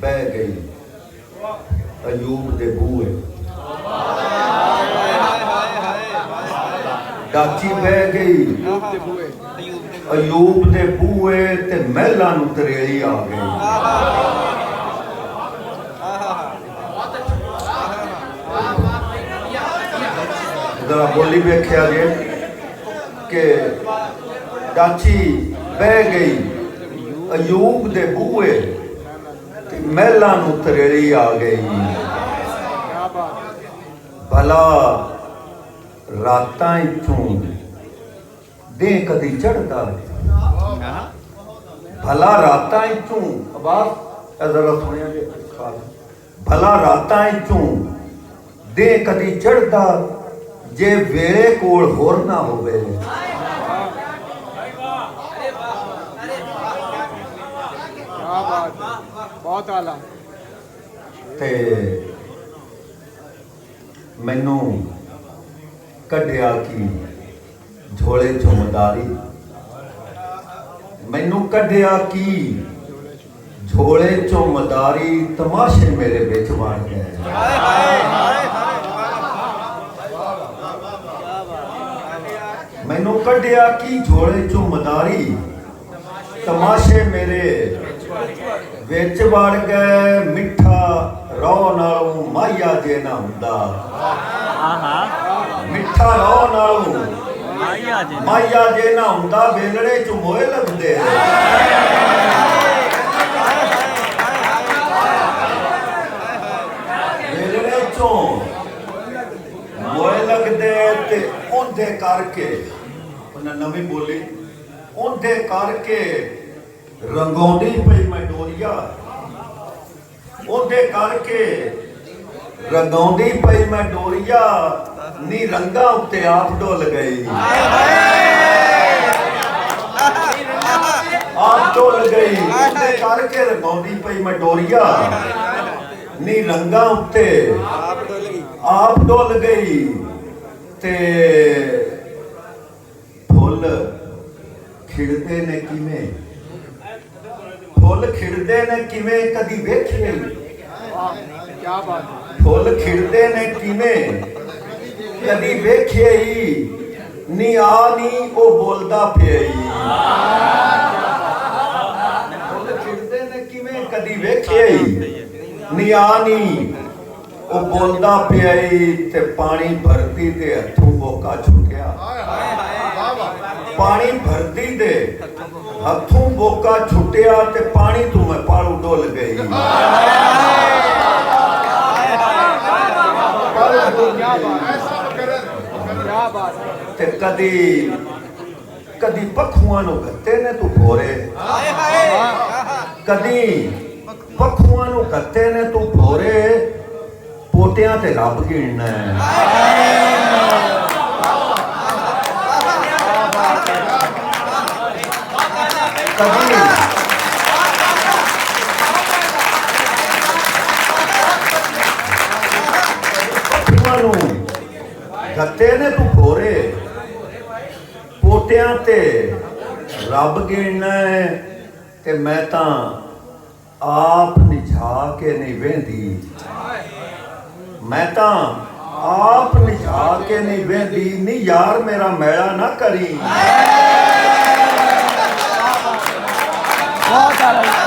बह गई अयूब दे बूहे। डाची बह गई अयूब दे बूहे ते महलां नूं तरेली आ गई। जरा बोली वेख्या जे कि डाची बह गई अयूब दे बूहे ते महलां नूं तरेली आ गई। भला रातां इत्थों दे कदी चढ़दा, भला रातां इत्थों आवाज जरा सुनिया जे, भला रातां इत्थों दे कदी चढ़दा जे वेले कोल होर ना होवे। बहुत आला ते मैनू कढ़िया की झोले चों मदारी, मैनू कढ़िया की झोले चों मदारी, तमाशे मेरे बिच बन गए। मैनू कढ़िया की झोले चों मदारी, तमाशे मेरे विच वड़ गए। मिठा रौ नालों माया जे ना हुंदा, मिठा रौ नालों माया जे ना हुंदा, वेलड़े च मोए लगदे। वेलड़े चों मोए लगदे ते ओंदे करके उन्हें नवी बोली, ओंदे करके रंगौंदी पई मैं डोरिया, ओंदे करके रंगौंदी पई मैं डोरिया, नी रंगा उत्ते आप डुल गई। आप डुल गई, ओंदे करके रंगौंदी पई मैं डोरिया, नी रंगा उत्ते आप डुल गई। ते फुल खिड़दे ने किवें, फुल खिड़दे ने किवें कदी वेखे। क्या बात है। फुल खिड़दे ने किवें कदी वेखे ही, नी आ नी ओ बोलदा पिया ही। फुल खिड़दे ने किवें कदी वेखे ही, नी आ नी ओ बोलदा पिया ही। ते पानी भरती दे हथों बोका छुटिया, पानी भरती दे हथों बोका छुटिया, ते पानी तू मैं पालू डुल गई। ते कदी कदी पखुआं नूं गत्ते ने तू भोरे, कदी पखुआं नूं गत्ते ने तू भोरे, पोटियां ते रब गिणना है। कदी पखुआं नूं गत्ते ने तू भोरे, पोटियां ते रब गिणना है। ते मैं तां आप निझा के नहीं वेंदी, मैं तां आप निझा के नहीं वेंदी, नी यार मेरा मैला ना करी। बहुत आला।